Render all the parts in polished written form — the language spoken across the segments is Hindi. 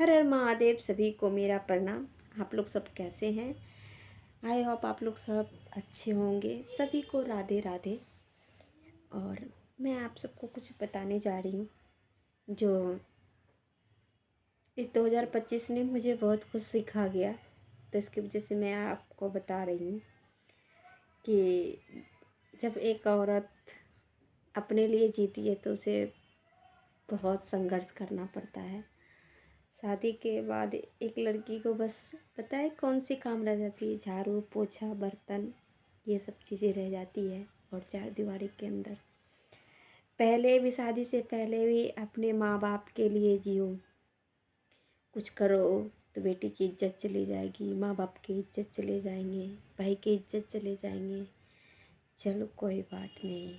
हर हर महादेव। सभी को मेरा प्रणाम। आप लोग सब कैसे हैं? आई होप आप लोग सब अच्छे होंगे। सभी को राधे राधे। और मैं आप सबको कुछ बताने जा रही हूँ जो इस 2025 ने मुझे बहुत कुछ सिखा गया। तो इसकी वजह से मैं आपको बता रही हूँ कि जब एक औरत अपने लिए जीती है तो उसे बहुत संघर्ष करना पड़ता है। शादी के बाद एक लड़की को बस पता है कौन सी काम रह जाती है? झाड़ू पोछा बर्तन, ये सब चीज़ें रह जाती है। और चार दीवारी के अंदर पहले भी, शादी से पहले भी अपने माँ बाप के लिए जियो। कुछ करो तो बेटी की इज्जत चली जाएगी, माँ बाप की इज्जत चले जाएंगे, भाई की इज्जत चले जाएंगे। चलो कोई बात नहीं,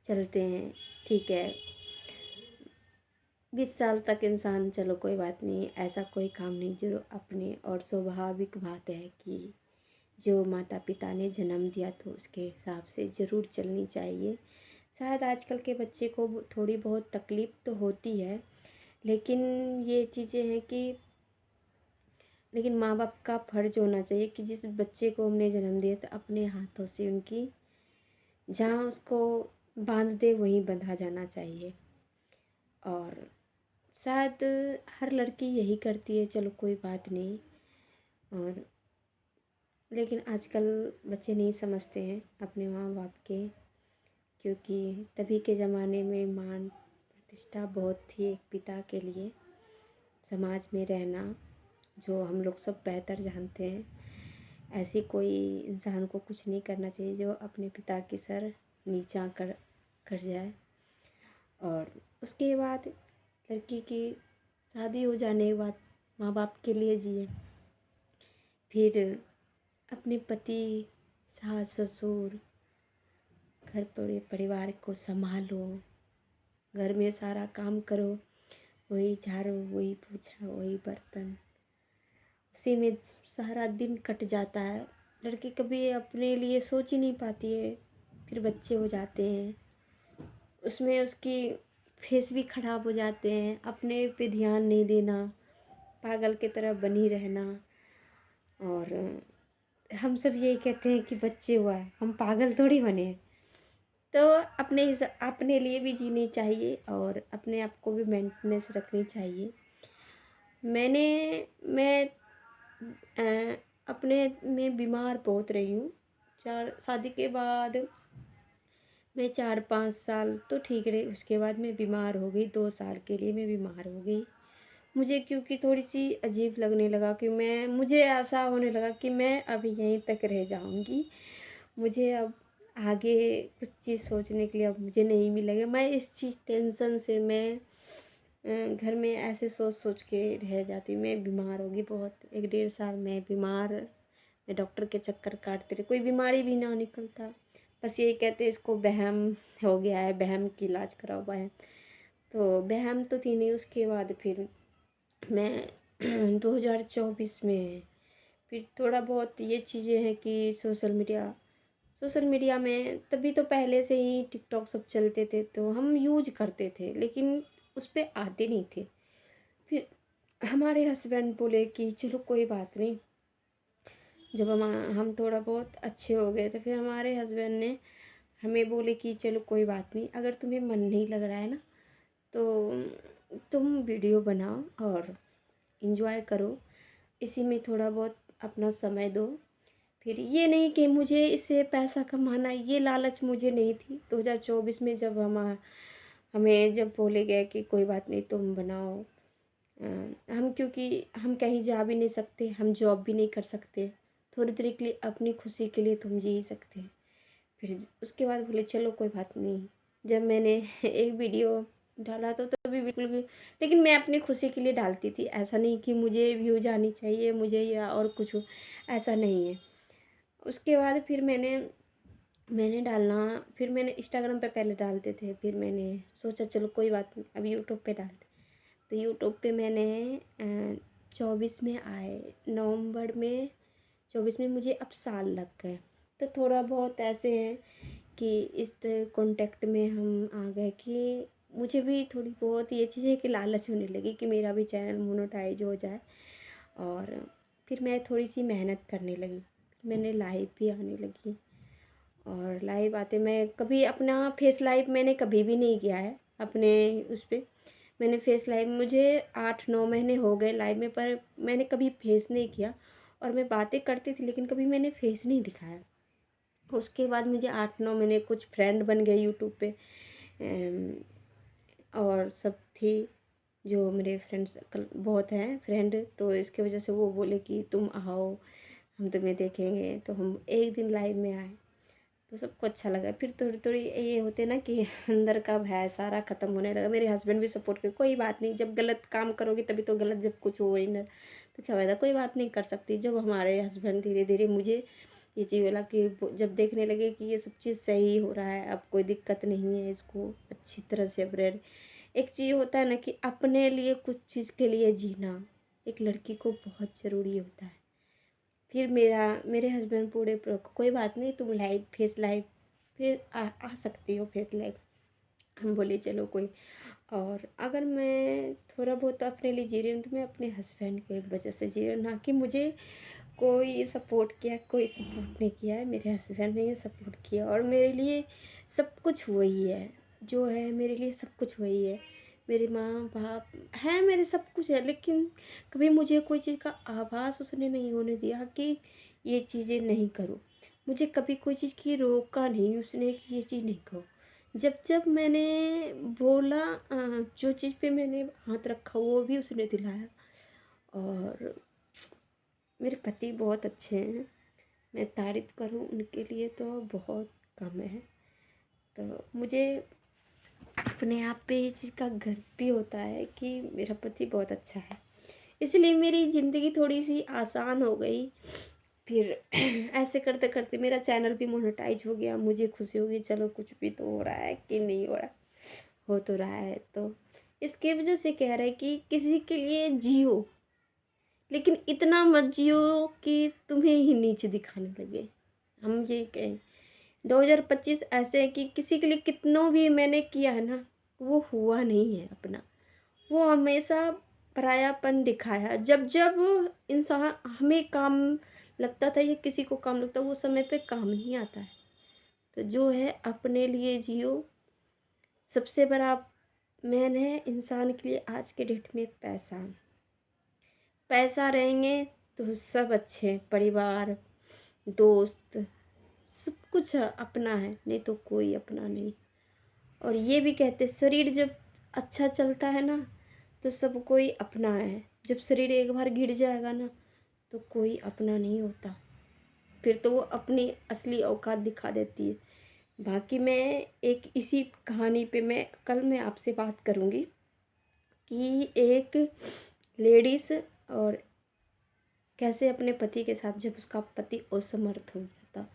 चलते हैं, ठीक है। 20 साल तक इंसान, चलो कोई बात नहीं, ऐसा कोई काम नहीं जो अपने। और स्वाभाविक बात है कि जो माता पिता ने जन्म दिया तो उसके हिसाब से ज़रूर चलनी चाहिए। शायद आजकल के बच्चे को थोड़ी बहुत तकलीफ़ तो होती है, लेकिन ये चीज़ें हैं कि लेकिन माँ बाप का फ़र्ज़ होना चाहिए कि जिस बच्चे को हमने जन्म दिया तो अपने हाथों से उनकी जहाँ उसको बांध दे वहीं बंधा जाना चाहिए। और शायद हर लड़की यही करती है, चलो कोई बात नहीं। और लेकिन आजकल बच्चे नहीं समझते हैं अपने माँ बाप के, क्योंकि तभी के ज़माने में मान प्रतिष्ठा बहुत थी एक पिता के लिए समाज में रहना, जो हम लोग सब बेहतर जानते हैं। ऐसी कोई इंसान को कुछ नहीं करना चाहिए जो अपने पिता की सर नीचा कर जाए। और उसके बाद लड़की की शादी हो जाने के बाद माँ बाप के लिए जिए, फिर अपने पति, सास ससुर, घर परिवार को संभालो, घर में सारा काम करो, वही झाड़ू वही पोछा वही बर्तन, उसी में सारा दिन कट जाता है। लड़की कभी अपने लिए सोच ही नहीं पाती है। फिर बच्चे हो जाते हैं, उसमें उसकी फेस भी ख़राब हो जाते हैं। अपने पे ध्यान नहीं देना, पागल की तरह बनी रहना। और हम सब यही कहते हैं कि बच्चे हुआ है, हम पागल थोड़ी बने हैं। तो अपने लिए भी जीनी चाहिए और अपने आप को भी मेंटेनेंस रखनी चाहिए। मैं अपने में बीमार बहुत रही हूँ। शादी के बाद मैं 4-5 साल तो ठीक रही, उसके बाद मैं बीमार हो गई। 2 साल के लिए मैं बीमार हो गई। मुझे क्योंकि थोड़ी सी अजीब लगने लगा कि मुझे ऐसा होने लगा कि मैं अब यहीं तक रह जाऊंगी। मुझे अब आगे कुछ चीज़ सोचने के लिए अब मुझे नहीं मिलेगा। मैं इस चीज़ टेंशन से मैं घर में ऐसे सोच सोच के रह जाती। मैं बीमार होगी बहुत, 1-1.5 साल मैं बीमार। मैं डॉक्टर के चक्कर काटते रहे, कोई बीमारी भी ना निकलता। बस यही कहते इसको वहम हो गया है, वहम की इलाज कराओ वहम। तो वहम तो थी नहीं। उसके बाद फिर मैं 2024 में फिर थोड़ा बहुत ये चीज़ें हैं कि सोशल मीडिया में तभी तो पहले से ही टिकटॉक सब चलते थे तो हम यूज करते थे, लेकिन उस पर आते नहीं थे। फिर हमारे हस्बैंड बोले कि चलो कोई बात नहीं। जब हम थोड़ा बहुत अच्छे हो गए तो फिर हमारे हस्बैंड ने हमें बोले कि चलो कोई बात नहीं, अगर तुम्हें मन नहीं लग रहा है ना तो तुम वीडियो बनाओ और इंजॉय करो, इसी में थोड़ा बहुत अपना समय दो। फिर ये नहीं कि मुझे इससे पैसा कमाना, ये लालच मुझे नहीं थी। 2024 में जब हमें जब बोले गए कि कोई बात नहीं तुम बनाओ, हम क्योंकि हम कहीं जा भी नहीं सकते, हम जॉब भी नहीं कर सकते, थोड़ी देर के लिए अपनी खुशी के लिए तुम जी ही सकते हैं। फिर उसके बाद बोले चलो कोई बात नहीं। जब मैंने एक वीडियो डाला तो तभी बिल्कुल भी, लेकिन मैं अपनी खुशी के लिए डालती थी, ऐसा नहीं कि मुझे व्यूज आनी चाहिए मुझे या और कुछ हो, ऐसा नहीं है। उसके बाद फिर मैंने डालना, फिर मैंने इंस्टाग्राम पे पहले डालते थे, फिर मैंने सोचा चलो कोई बात नहीं अब यूट्यूब पे डालते। तो यूट्यूब पे मैंने 24 में आए, नवंबर में 24 में मुझे अब साल लग गए। तो थोड़ा बहुत ऐसे हैं कि इस कांटेक्ट में हम आ गए कि मुझे भी थोड़ी बहुत ये चीज़ है कि लालच होने लगी कि मेरा भी चैनल मोनेटाइज हो जाए। और फिर मैं थोड़ी सी मेहनत करने लगी, मैंने लाइव भी आने लगी। और लाइव आते मैं कभी अपना फेस लाइव मैंने कभी भी नहीं किया है अपने उस पे। मैंने फेस लाइव मुझे 8-9 महीने हो गए लाइव में, पर मैंने कभी फेस नहीं किया। और मैं बातें करती थी लेकिन कभी मैंने फेस नहीं दिखाया। उसके बाद मुझे 8-9 महीने कुछ फ्रेंड बन गए यूट्यूब पे। और सब थी जो मेरे फ्रेंड्स बहुत हैं फ्रेंड, तो इसकी वजह से वो बोले कि तुम आओ, हम तुम्हें देखेंगे। तो हम एक दिन लाइव में आए तो सबको अच्छा लगा। फिर थोड़ी थोड़ी ये होते ना कि अंदर का भय सारा ख़त्म होने लगा। मेरे हस्बैंड भी सपोर्ट करे, कोई बात नहीं, जब गलत काम करोगे तभी तो गलत, जब कुछ हो ही ना तो क्या फ़ायदा, कोई बात नहीं, कर सकती। जब हमारे हस्बैंड धीरे धीरे मुझे ये चीज़ बोला कि जब देखने लगे कि ये सब चीज़ सही हो रहा है, अब कोई दिक्कत नहीं है, इसको अच्छी तरह से अब रह। एक चीज़ होता है ना कि अपने लिए कुछ चीज़ के लिए जीना एक लड़की को बहुत ज़रूरी होता है। फिर मेरे हस्बैंड पूरे कोई बात नहीं, तुम लाइव फेस लाइव फिर आ सकती हो फेस लाइव। हम बोले चलो कोई। और अगर मैं थोड़ा बहुत अपने लिए जी रही हूँ तो मैं अपने हस्बैंड की वजह से जी रही हूँ, ना कि मुझे कोई सपोर्ट किया, कोई सपोर्ट नहीं किया है। मेरे हस्बैंड ने ये सपोर्ट किया और मेरे लिए सब कुछ वही है, जो है मेरे लिए सब कुछ वही है। मेरे माँ बाप हैं, मेरे सब कुछ है, लेकिन कभी मुझे कोई चीज़ का आभास उसने नहीं होने दिया कि ये चीज़ें नहीं करो। मुझे कभी कोई चीज़ की रोका नहीं उसने कि ये चीज़ नहीं करो। जब जब मैंने बोला जो चीज़ पे मैंने हाथ रखा वो भी उसने दिलाया। और मेरे पति बहुत अच्छे हैं, मैं तारीफ़ करूँ उनके लिए तो बहुत कम है। तो मुझे अपने आप पे ये चीज़ का गर्व भी होता है कि मेरा पति बहुत अच्छा है, इसलिए मेरी ज़िंदगी थोड़ी सी आसान हो गई। फिर ऐसे करते करते मेरा चैनल भी मोनेटाइज हो गया, मुझे खुशी होगी, चलो कुछ भी तो हो रहा है कि नहीं हो रहा, हो तो रहा है। तो इसकी वजह से कह रहे हैं कि किसी के लिए जियो, लेकिन इतना मत जियो कि तुम्हें ही नीचे दिखाने लगे। हम ये कहें 2025 ऐसे है कि किसी के लिए कितनों भी मैंने किया है ना, वो हुआ नहीं है अपना। वो हमेशा परायापन दिखाया। जब जब इंसान हमें काम लगता था या किसी को काम लगता, वो समय पे काम नहीं आता है। तो जो है अपने लिए जियो। सबसे बड़ा मेन है इंसान के लिए आज के डेट में पैसा। पैसा रहेंगे तो सब अच्छे हैं, परिवार, दोस्त, सब कुछ अपना है, नहीं तो कोई अपना नहीं। और ये भी कहते शरीर जब अच्छा चलता है ना तो सब कोई अपना है। जब शरीर एक बार गिर जाएगा ना तो कोई अपना नहीं होता, फिर तो वो अपनी असली औकात दिखा देती है। बाकी मैं एक इसी कहानी पे मैं आपसे बात करूँगी कि एक लेडीज़ और कैसे अपने पति के साथ जब उसका पति असमर्थ हो जाता।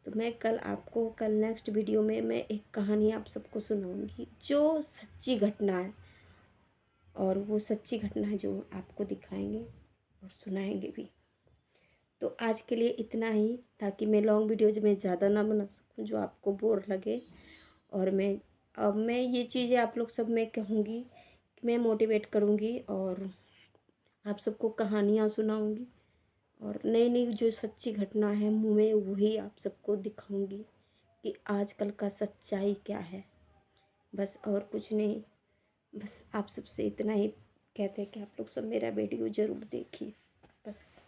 तो मैं कल नेक्स्ट वीडियो में मैं एक कहानी आप सबको सुनाऊंगी जो सच्ची घटना है। और वो सच्ची घटना है जो आपको दिखाएंगे और सुनाएंगे भी। तो आज के लिए इतना ही, ताकि मैं लॉन्ग वीडियोज में ज़्यादा ना बना सकूं जो आपको बोर लगे। और मैं ये चीज़ें आप लोग सब मैं कहूँगी कि मैं मोटिवेट करूँगी और आप सबको कहानियाँ सुनाऊँगी। और नई नई जो सच्ची घटना है मुँह में वही आप सबको दिखाऊंगी कि आजकल का सच्चाई क्या है। बस और कुछ नहीं, बस आप सबसे इतना ही कहते हैं कि आप लोग सब मेरा वीडियो ज़रूर देखिए। बस।